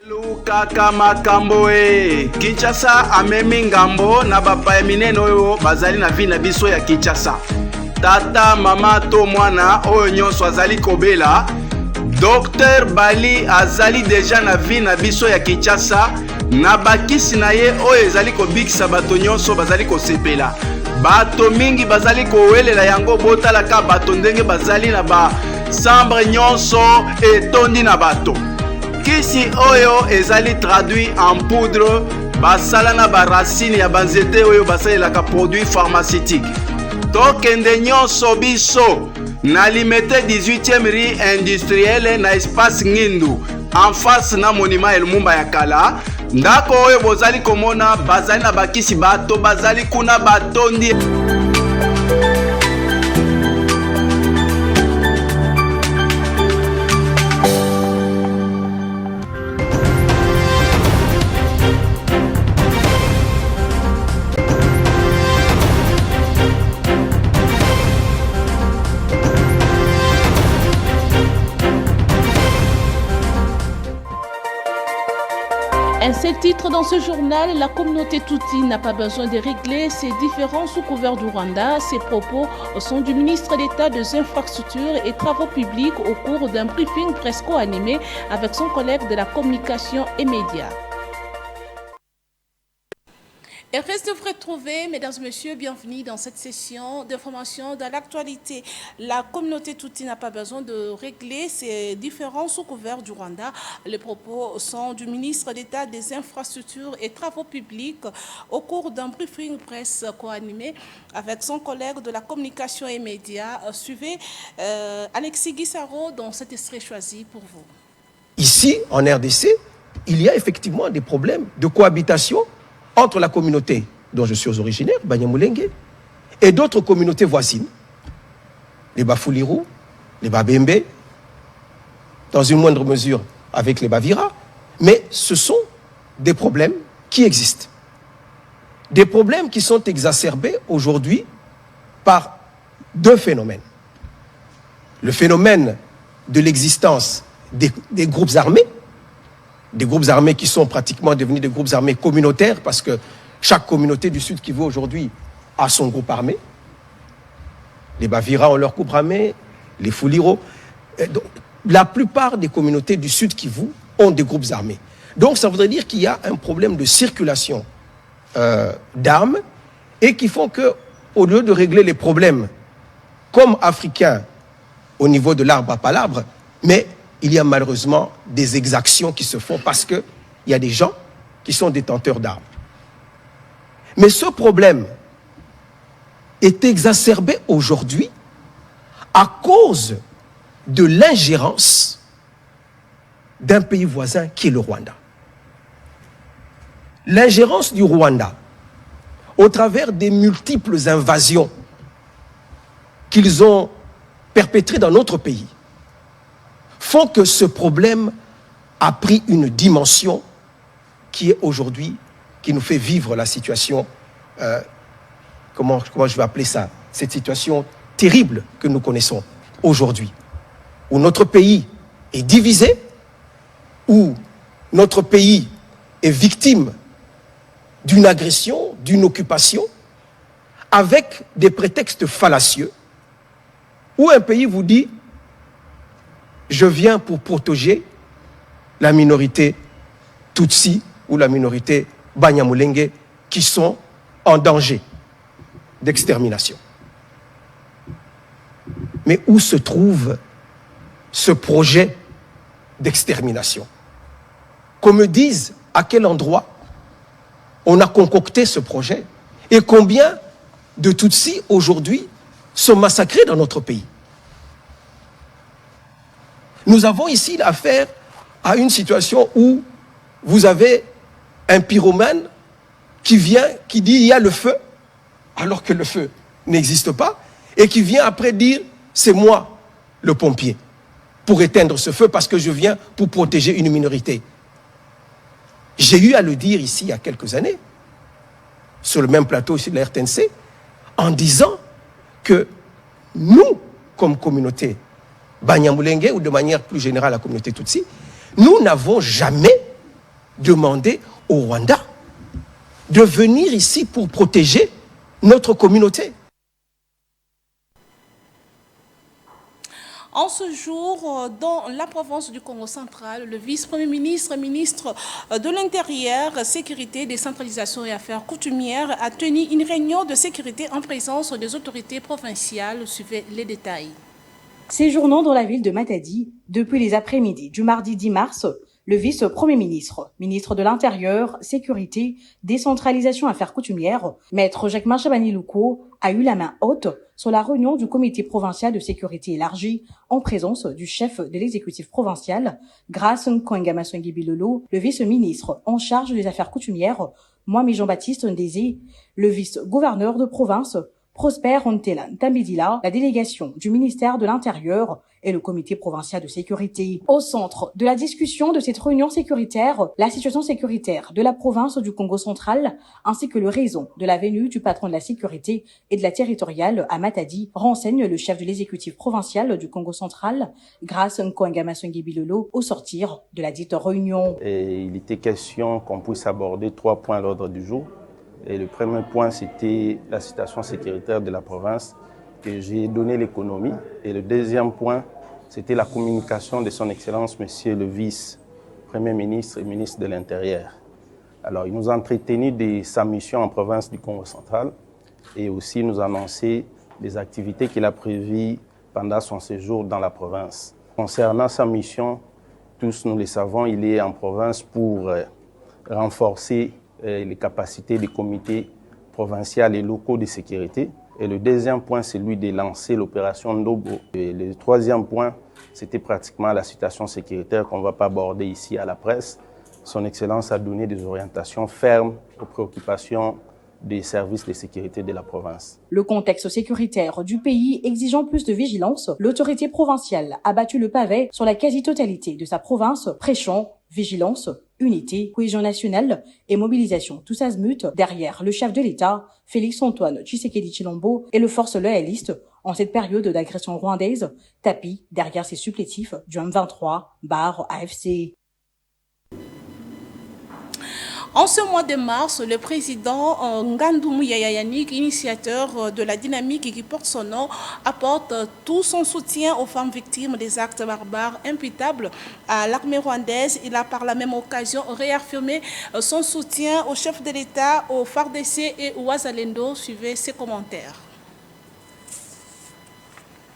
Lukaka makambo Kinshasa amemi ngambo na bapaya minene oyo bazali na vi na biso ya Kinshasa. Tata mama to mwana oyo nyonso azali kobela. Dr Bali azali deja na vi na biso ya Kinshasa na bakisi na ye oyo ezali kobikisa bato nyonso bazali kosepela. Bato mingi bazali kowelela yango botalaka bato ndenge bazali na ba sambre nyonso etondi na bato. Kisi oyo ezali traduit en poudre basala na baracine ya banzete oyo basalelaka produit pharmaceutique. Tokende nyonso biso na limete 18e rue industrielle na espace Ngindu en face na monument El Mumba ya kala. Ndako oyo bozali komona bazali na bakisi bato bazali kuna batondi. Un seul titre dans ce journal, la communauté Tutsi n'a pas besoin de régler ses différends sous couvert du Rwanda. Ces propos sont du ministre d'État des Infrastructures et Travaux Publics au cours d'un briefing presque animé avec son collègue de la communication et médias. Et reste de vous retrouver, mesdames et messieurs, bienvenue dans cette session d'information dans l'actualité. La communauté Tutsi n'a pas besoin de régler ses différends sous couvert du Rwanda. Les propos sont du ministre d'État des Infrastructures et Travaux Publics au cours d'un briefing presse co-animé avec son collègue de la communication et médias. Suivez Alexis Guissaro dans cet extrait choisi pour vous. Ici, en RDC, il y a effectivement des problèmes de cohabitation entre la communauté dont je suis originaire, Banyamulenge, et d'autres communautés voisines, les Bafouliru, les Babembe, dans une moindre mesure avec les Bavira, mais ce sont des problèmes qui existent. Des problèmes qui sont exacerbés aujourd'hui par deux phénomènes. Le phénomène de l'existence des groupes armés, des groupes armés qui sont pratiquement devenus des groupes armés communautaires parce que chaque communauté du Sud Kivu aujourd'hui a son groupe armé. Les Bavira ont leur groupe armé, les Fuliro. Donc, la plupart des communautés du Sud Kivu ont des groupes armés. Donc ça voudrait dire qu'il y a un problème de circulation d'armes et qui font que, au lieu de régler les problèmes comme africains au niveau de l'arbre à palabre, mais il y a malheureusement des exactions qui se font parce qu'il y a des gens qui sont détenteurs d'armes. Mais ce problème est exacerbé aujourd'hui à cause de l'ingérence d'un pays voisin qui est le Rwanda. L'ingérence du Rwanda, au travers des multiples invasions qu'ils ont perpétrées dans notre pays, font que ce problème a pris une dimension qui est aujourd'hui, qui nous fait vivre la situation, comment je vais appeler ça, cette situation terrible que nous connaissons aujourd'hui, où notre pays est divisé, où notre pays est victime d'une agression, d'une occupation, avec des prétextes fallacieux, où un pays vous dit je viens pour protéger la minorité Tutsi ou la minorité Banyamulenge qui sont en danger d'extermination. Mais où se trouve ce projet d'extermination? Qu'on me dise à quel endroit on a concocté ce projet et combien de Tutsis aujourd'hui sont massacrés dans notre pays. Nous avons ici affaire à une situation où vous avez un pyromane qui vient, qui dit il y a le feu, alors que le feu n'existe pas, et qui vient après dire c'est moi le pompier pour éteindre ce feu parce que je viens pour protéger une minorité. J'ai eu à le dire ici il y a quelques années, sur le même plateau ici de la RTNC, en disant que nous, comme communauté Banyamulenge ou de manière plus générale la communauté Tutsi, nous n'avons jamais demander au Rwanda de venir ici pour protéger notre communauté. En ce jour, dans la province du Congo central, le vice-premier ministre, ministre de l'Intérieur, Sécurité, Décentralisation et Affaires coutumières a tenu une réunion de sécurité en présence des autorités provinciales. Suivez les détails. Séjournant dans la ville de Matadi, depuis les après-midi du mardi 10 mars, le vice-premier ministre, ministre de l'Intérieur, Sécurité, Décentralisation et Affaires coutumières, maître Jacques Machabani Louko, a eu la main haute sur la réunion du comité provincial de sécurité élargie en présence du chef de l'exécutif provincial, Grace Nkoengamaswengi Bilolo, le vice-ministre en charge des affaires coutumières, Mwami Jean-Baptiste Ndézé, le vice-gouverneur de province, Prosper Ontela Tambidila, la délégation du ministère de l'Intérieur et le comité provincial de sécurité. Au centre de la discussion de cette réunion sécuritaire, la situation sécuritaire de la province du Congo central, ainsi que le raison de la venue du patron de la sécurité et de la territoriale à Matadi, renseigne le chef de l'exécutif provincial du Congo central, Grace Nkoengamaswengi Bilolo, au sortir de la dite réunion. Et il était question qu'on puisse aborder 3 points à l'ordre du jour. Et le premier point, c'était la situation sécuritaire de la province, que j'ai donné l'économie. Et le deuxième point, c'était la communication de son Excellence, Monsieur le vice-premier ministre et ministre de l'Intérieur. Alors, il nous a entretenu de sa mission en province du Congo central et aussi nous a annoncé les activités qu'il a prévues pendant son séjour dans la province. Concernant sa mission, tous nous le savons, il est en province pour renforcer les capacités des comités provinciaux et locaux de sécurité. Et le deuxième point, c'est lui de lancer l'opération Ndobo. Et le troisième point, c'était pratiquement la situation sécuritaire qu'on ne va pas aborder ici à la presse. Son Excellence a donné des orientations fermes aux préoccupations des services de sécurité de la province. Le contexte sécuritaire du pays exigeant plus de vigilance, l'autorité provinciale a battu le pavé sur la quasi-totalité de sa province, prêchant vigilance, unité, cohésion nationale et mobilisation tous azimuts derrière le chef de l'État, Félix-Antoine Tshisekedi Tshilombo, et le force loyaliste en cette période d'agression rwandaise, tapis derrière ses supplétifs du M23, barre AFC. En ce mois de mars, le président Ngandou Yayanik, initiateur de la dynamique qui porte son nom, apporte tout son soutien aux femmes victimes des actes barbares imputables à l'armée rwandaise. Il a par la même occasion réaffirmé son soutien au chef de l'État, au FARDC et au Wazalendo. Suivez ses commentaires.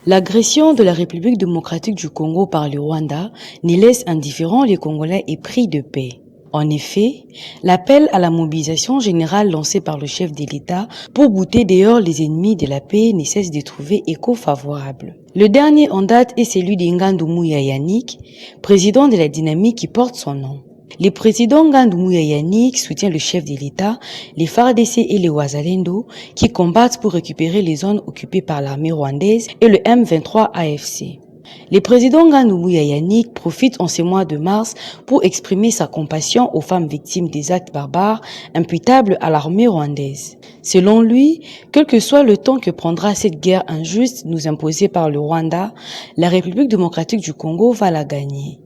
L'agression de la République démocratique du Congo par le Rwanda ne laisse indifférents les Congolais épris de paix. En effet, l'appel à la mobilisation générale lancé par le chef de l'État pour bouter dehors les ennemis de la paix ne cesse de trouver écho favorable. Le dernier en date est celui d'Ngandou Yayanik, président de la dynamique qui porte son nom. Le président Ngandou Yayanik soutient le chef de l'État, les FARDC et les Wazalendo qui combattent pour récupérer les zones occupées par l'armée rwandaise et le M23 AFC. Le président Ngandou Yayanik profite en ce mois de mars pour exprimer sa compassion aux femmes victimes des actes barbares imputables à l'armée rwandaise. Selon lui, quel que soit le temps que prendra cette guerre injuste nous imposée par le Rwanda, la République démocratique du Congo va la gagner.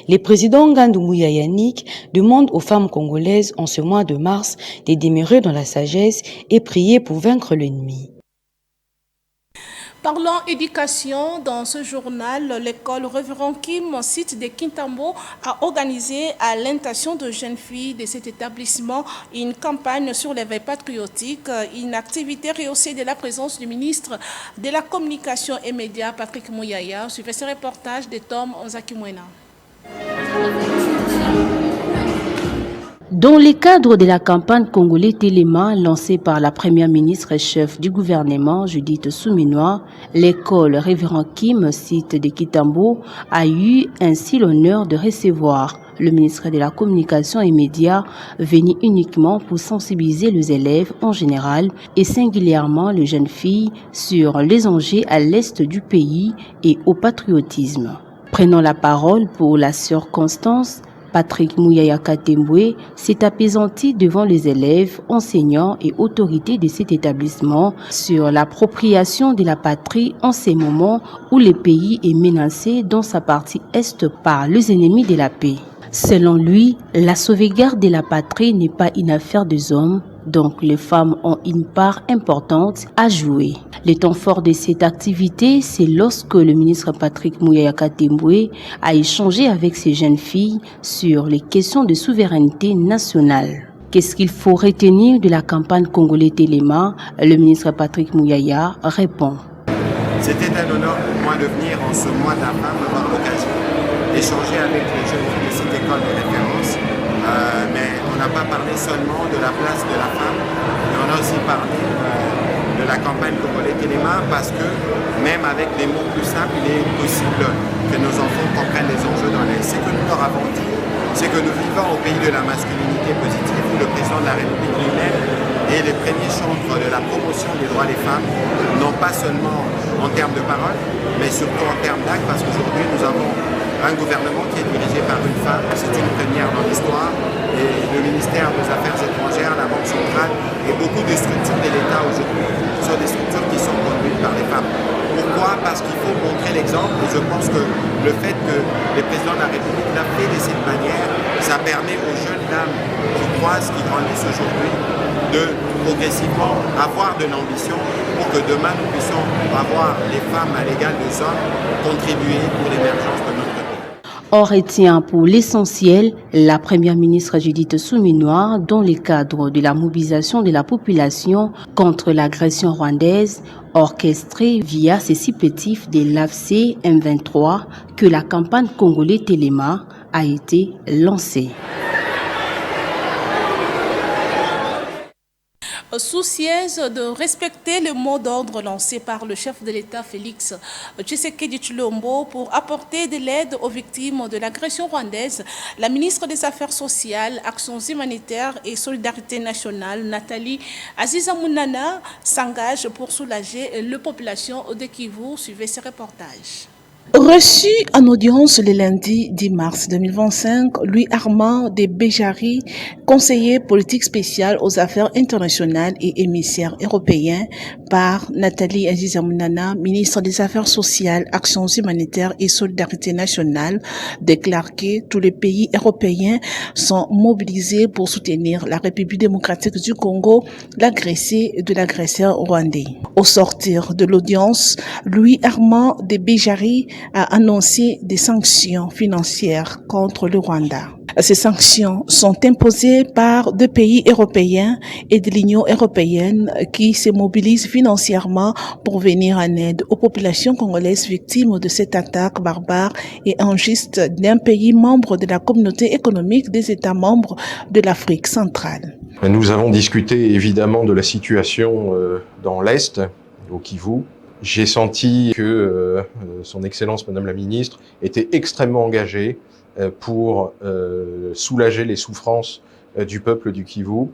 Le président Ngandou Yayanik demande aux femmes congolaises en ce mois de mars de demeurer dans la sagesse et prier pour vaincre l'ennemi. Parlons éducation, dans ce journal, l'école Révérend Kim, site de Kintambo, a organisé à l'intention de jeunes filles de cet établissement une campagne sur l'éveil patriotique, une activité rehaussée de la présence du ministre de la Communication et Médias, Patrick Mouyaya. Suivez ce reportage de Tom Onzakimwena. Dans le cadre de la campagne Congolais Téléma lancée par la première ministre et chef du gouvernement Judith Souminois, l'école Révérend Kim, site de Kitambo, a eu ainsi l'honneur de recevoir le ministre de la Communication et Médias, venu uniquement pour sensibiliser les élèves en général et singulièrement les jeunes filles sur les enjeux à l'est du pays et au patriotisme. Prenant la parole pour la sœur Constance, Patrick Mouyaya Katembwe s'est apaisanti devant les élèves, enseignants et autorités de cet établissement sur l'appropriation de la patrie en ces moments où le pays est menacé dans sa partie est par les ennemis de la paix. Selon lui, la sauvegarde de la patrie n'est pas une affaire des hommes, donc les femmes ont une part importante à jouer. Le temps fort de cette activité, c'est lorsque le ministre Patrick Muyaya Katembwe a échangé avec ces jeunes filles sur les questions de souveraineté nationale. Qu'est-ce qu'il faut retenir de la campagne congolaise Téléma? Le ministre Patrick Muyaya répond. C'était un honneur pour moi de venir en ce mois de la femme, avoir l'occasion d'échanger avec les jeunes filles de cette école de référence. Mais on n'a pas parlé seulement de la place de la femme, mais on a aussi parlé de la campagne congolaise Téléma, parce que même avec des mots plus simples, il est possible que nos enfants comprennent les enjeux dans les. Ce que nous leur avons dit, c'est que nous vivons au pays de la masculinité positive, où le président de la République lui-même est le premier chantre de la promotion des droits des femmes, non pas seulement en termes de parole, mais surtout en termes d'actes, parce qu'aujourd'hui nous avons un gouvernement qui est dirigé par une femme. C'est une première dans l'histoire, et le ministère des Affaires étrangères, la Banque centrale et beaucoup de structures de l'État aujourd'hui sont des structures qui sont conduites par des femmes. Pourquoi? Parce qu'il faut montrer l'exemple, et je pense que le fait que le président de la République l'a fait de cette manière, ça permet aux jeunes dames qui croisent, qui grandissent aujourd'hui, de progressivement avoir de l'ambition pour que demain nous puissions avoir les femmes à l'égal des hommes contribuer pour l'émergence de notre pays. On retient pour l'essentiel la première ministre Judith Suminwa dans le cadre de la mobilisation de la population contre l'agression rwandaise orchestrée via ses supplétifs de l'AFC M23 que la campagne congolaise Téléma a été lancée. Soucieuse de respecter le mot d'ordre lancé par le chef de l'État Félix Tshisekedi Tshilombo pour apporter de l'aide aux victimes de l'agression rwandaise, la ministre des Affaires sociales, Actions humanitaires et Solidarité nationale, Nathalie Azizamunana, s'engage pour soulager la population de Kivu. Suivez ce reportage. Reçu en audience le lundi 10 mars 2025, Louis Armand de Béjari, conseiller politique spécial aux affaires internationales et émissaire européen, par Nathalie Azizamunana, ministre des Affaires sociales, Actions humanitaires et Solidarité nationale, déclare que tous les pays européens sont mobilisés pour soutenir la République démocratique du Congo, l'agressé de l'agresseur rwandais. Au sortir de l'audience, Louis Armand de Béjari a annoncé des sanctions financières contre le Rwanda. Ces sanctions sont imposées par 2 pays européens et de l'Union européenne qui se mobilisent financièrement pour venir en aide aux populations congolaises victimes de cette attaque barbare et injuste d'un pays membre de la communauté économique des États membres de l'Afrique centrale. Nous avons discuté évidemment de la situation dans l'Est, au Kivu. J'ai senti que son Excellence Madame la Ministre était extrêmement engagée pour soulager les souffrances du peuple du Kivu,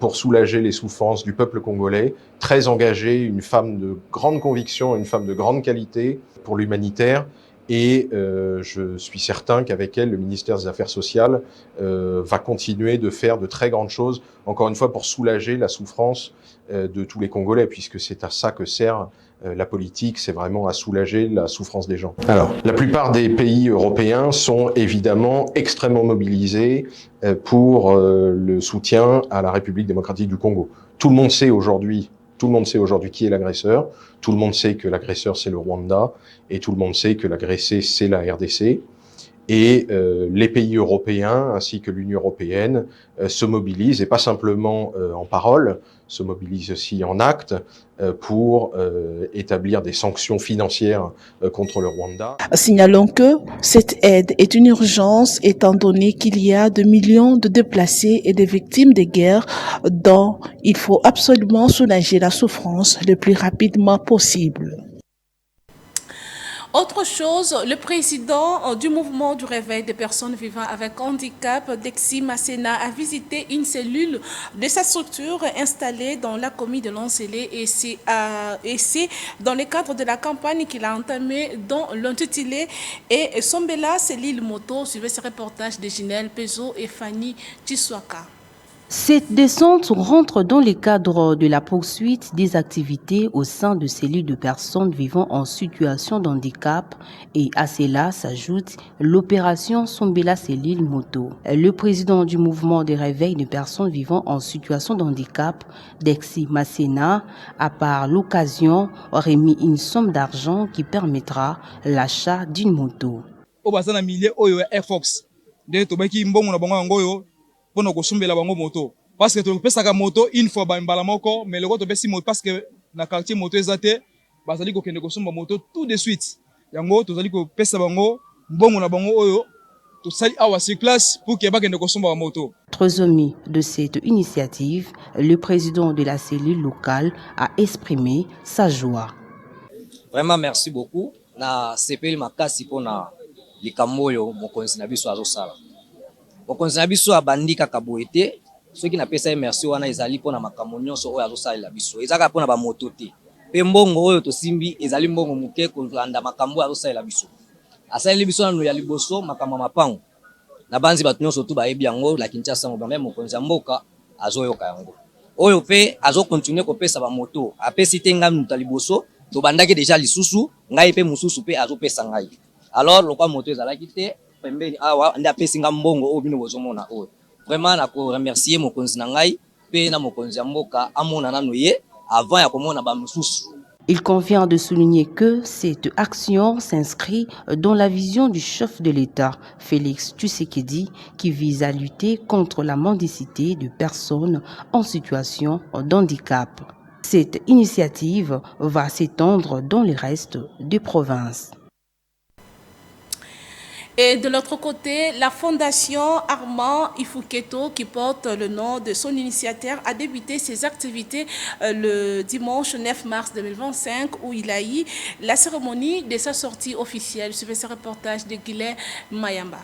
pour soulager les souffrances du peuple congolais, très engagée, une femme de grande conviction, une femme de grande qualité pour l'humanitaire. Et je suis certain qu'avec elle, le ministère des Affaires sociales va continuer de faire de très grandes choses, encore une fois pour soulager la souffrance de tous les Congolais, puisque c'est à ça que sert la politique, c'est vraiment à soulager la souffrance des gens. Alors, la plupart des pays européens sont évidemment extrêmement mobilisés pour le soutien à la République démocratique du Congo. Tout le monde sait aujourd'hui qui est l'agresseur, tout le monde sait que l'agresseur c'est le Rwanda, et tout le monde sait que l'agressé c'est la RDC. Et les pays européens ainsi que l'Union européenne se mobilisent, et pas simplement en parole, se mobilisent aussi en actes pour établir des sanctions financières contre le Rwanda. Signalons que cette aide est une urgence étant donné qu'il y a 2 millions de déplacés et de victimes de guerre dont il faut absolument soulager la souffrance le plus rapidement possible. Autre chose, le président du mouvement du réveil des personnes vivant avec handicap, Dexy Masséna, a visité une cellule de sa structure installée dans la commune de Lancelé, et c'est dans le cadre de la campagne qu'il a entamée dont l'intitulé est Sombela, c'est l'île moto. Suivez ce reportage de Ginelle Pezo et Fanny Chiswaka. Cette descente rentre dans le cadre de la poursuite des activités au sein de cellules de personnes vivant en situation de handicap et à cela s'ajoute l'opération Sombela Cellule Moto. Le président du mouvement de réveil de personnes vivant en situation de handicap, Dexi Masena, a par l'occasion remis une somme d'argent qui permettra l'achat d'une moto. Pour nous consommer la moto parce que tu peux sa moto une fois mbala moko mais le ko to pesi moto parce que na quartier moto ezate bazali ko kende consommer moto tout de suite yango to zali ko pesa bango mbongo na bango oyo to sali awa sur place pour que ba kende consommer moto. Trésorier de cette initiative, le président de la cellule locale a exprimé sa joie. Vraiment merci beaucoup na sepeli makasi pona likamoyo mokonzi na biso azosala. Mokonzi na biso abandika kaboete soki na pesa merci wana ezali pona makambo nyonso oyo azosalela biso ezaka pona ba moto te pe mbongo oyo tosimbi ezali mbongo muke kolanda makambo oyo azosalela biso asaleli biso nanu ya liboso makambo mapango na banzi bato nyonso tu bayebi yango la Kinshasa ngo même mokonzi ya mboka azoyoka yango oyo pe azokontinue kopesa ba moto apesi te ngai muta liboso to bandaki déjà lisusu ngai pe mususu pe azopesa ngai alors lokwa moto ezalaki te pembeni awa nda pesi nga mbongo o bino bozomona o vraiment na ko remercier mokonzi na ngai pe na mokonzi ya mboka amona nanu ye avant ya komona ba mususu. Il convient de souligner que cette action s'inscrit dans la vision du chef de l'État, Félix Tshisekedi, qui vise à lutter contre la mendicité de personnes en situation d'handicap. Cette initiative va s'étendre dans le reste des provinces. Et de l'autre côté, la fondation Armand Ifuketo, qui porte le nom de son initiateur, a débuté ses activités le dimanche 9 mars 2025, où il a eu la cérémonie de sa sortie officielle. Suivez ce reportage de Guilhem Mayamba.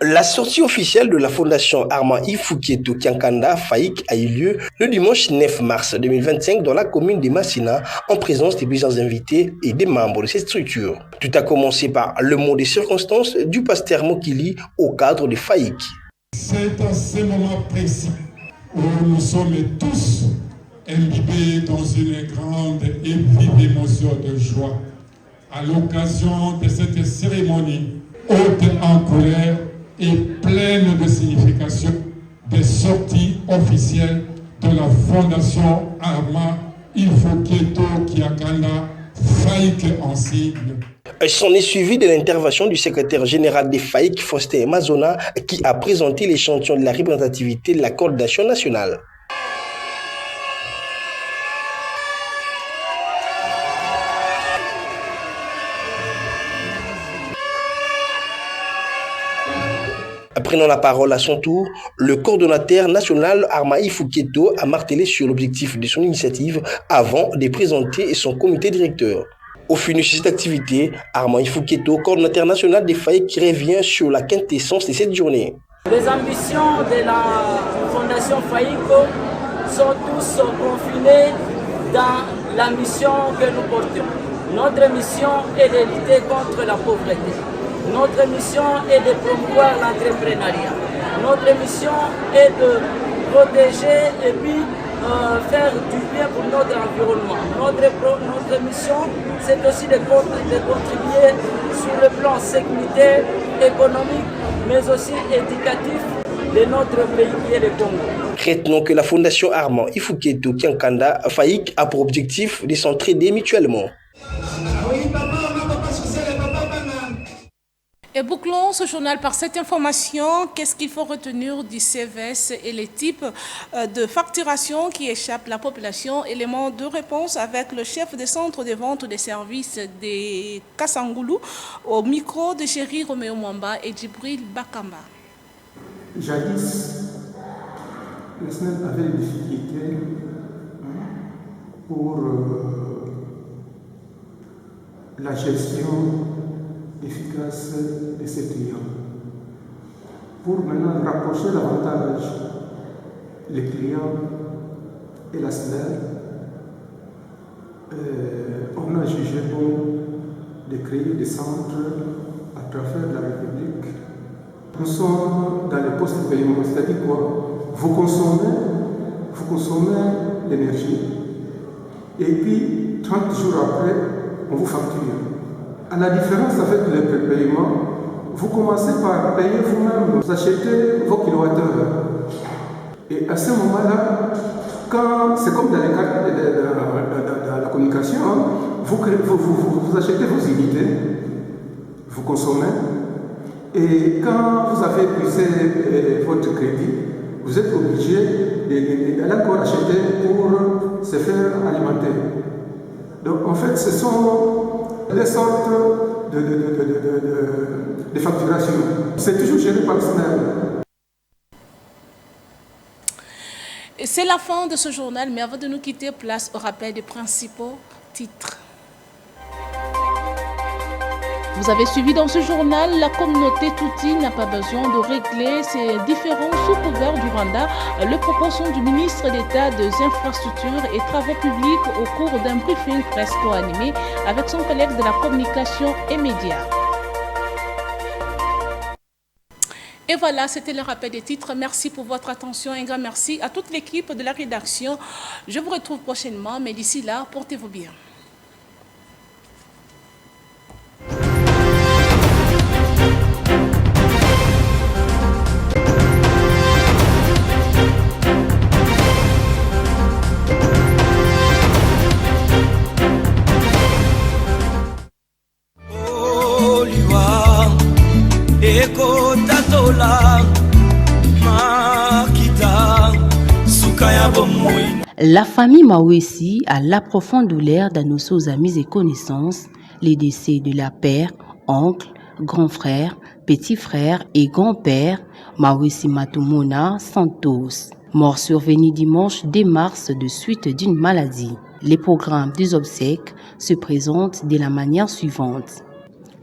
La sortie officielle de la fondation Armand Ifuketo Kiankanda Faïk a eu lieu le dimanche 9 mars 2025 dans la commune de Massina en présence des plusieurs invités et des membres de cette structure. Tout a commencé par le mot des circonstances du pasteur Mokili au cadre de Faïk. C'est à ce moment précis où nous sommes tous imbibés dans une grande et vive émotion de joie à l'occasion de cette cérémonie haute en colère et pleine de signification des sorties officielles de la fondation Armand Ifuketo Kiankanda Faïk en sigle. S'en est suivi de l'intervention du secrétaire général des Faïk, Faustin Mazona, qui a présenté l'échantillon de la représentativité de la coordination nationale. Prenant la parole à son tour, le coordonnateur national Armand Ifuketo a martelé sur l'objectif de son initiative avant de présenter son comité directeur. Au finish de cette activité, Armand Ifuketo, coordonnateur national des Faïk, qui revient sur la quintessence de cette journée. Les ambitions de la Fondation Faïk sont tous confinées dans la mission que nous portons. Notre mission est de lutter contre la pauvreté. Notre mission est de promouvoir l'entrepreneuriat. Notre mission est de protéger et puis faire du bien pour notre environnement. Notre mission, c'est aussi de contribuer sur le plan sécuritaire, économique, mais aussi éducatif de notre pays qui est le Congo. Retenons que la Fondation Armand Ifuketo Kiankanda Faïk a pour objectif de s'entraider mutuellement. Et bouclons ce journal par cette information. Qu'est-ce qu'il faut retenir du CVS et les types de facturation qui échappent à la population? Élément de réponse avec le chef des centres de vente des services de Kassangoulou au micro de Chéri Roméo Mwamba et Djibril Bakamba. Jadis, la SNEL avait des difficultés pour la gestion efficace de ces clients. Pour maintenant rapprocher davantage les clients et la SNEL, on a jugé bon de créer des centres à travers la République Nous sommes dans les postes de paiement, c'est-à-dire quoi? Vous consommez l'énergie et puis 30 jours après, on vous facture. À la différence avec les prépaiements, vous commencez par payer vous-même, vous achetez vos kilowattheures. Et à ce moment-là, c'est comme dans les cartes de la communication, vous achetez vos unités, vous consommez, et quand vous avez épuisé votre crédit, vous êtes obligé d'aller encore acheter pour se faire alimenter. Donc en fait, ce sont des sortes de facturation. C'est toujours géré par le SNEL. C'est la fin de ce journal, mais avant de nous quitter, place au rappel des principaux titres. Vous avez suivi dans ce journal, la communauté Tutsi n'a pas besoin de régler ses différends sous couvert du Rwanda. Le propos du ministre d'État des Infrastructures et Travaux Publics au cours d'un briefing presque animé avec son collègue de la communication et médias. Et voilà, c'était le rappel des titres. Merci pour votre attention. Un grand merci à toute l'équipe de la rédaction. Je vous retrouve prochainement, mais d'ici là, portez-vous bien. La famille Mawesi a la profonde douleur d'annoncer aux amis et connaissances les décès de la père, oncle, grand frère, petit frère et grand-père Mawesi Matumona Santos, mort survenu dimanche 2 mars de suite d'une maladie. Les programmes des obsèques se présentent de la manière suivante.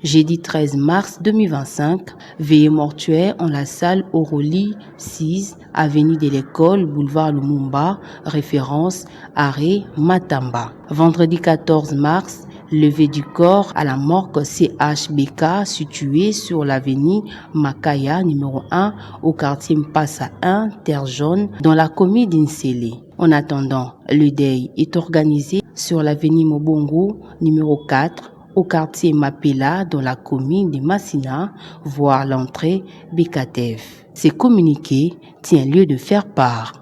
Jeudi 13 mars 2025, veillée mortuaire en la salle Oroli 6, avenue de l'École, boulevard Lumumba, référence arrêt Matamba. Vendredi 14 mars, levée du corps à la morgue CHBK située sur l'avenue Makaya numéro 1 au quartier Mpassa 1, Terre Jaune, dans la commune d'Insele. En attendant, le deuil est organisé sur l'avenue Mobongo numéro 4 au quartier Mapela dans la commune de Massina, voire l'entrée Bekatev. Ces communiqués tient lieu de faire part.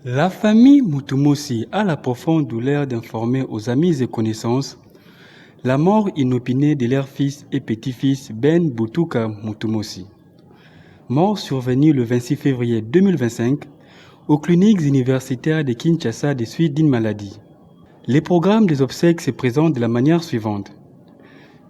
La famille Mutumosi a la profonde douleur d'informer aux amis et connaissances la mort inopinée de leur fils et petit-fils Ben Butuka Mutumosi. Mort survenu le 26 février 2025 aux cliniques universitaires de Kinshasa des suites d'une maladie. Les programmes des obsèques se présentent de la manière suivante.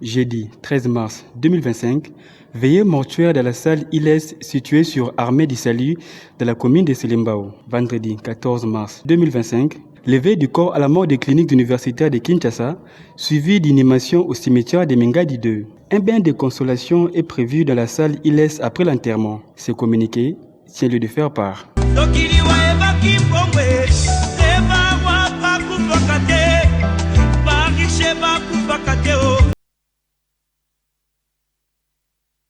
Jeudi 13 mars 2025, veillée mortuaire dans la salle ILES située sur Armée du Salut de la commune de Selembao. Vendredi 14 mars 2025, levée du corps à la mort des cliniques universitaires de Kinshasa, suivi d'inhumation au cimetière de Mengadi 2. Un bain de consolation est prévu dans la salle ILES après l'enterrement. Ce communiqué tient lieu de faire part.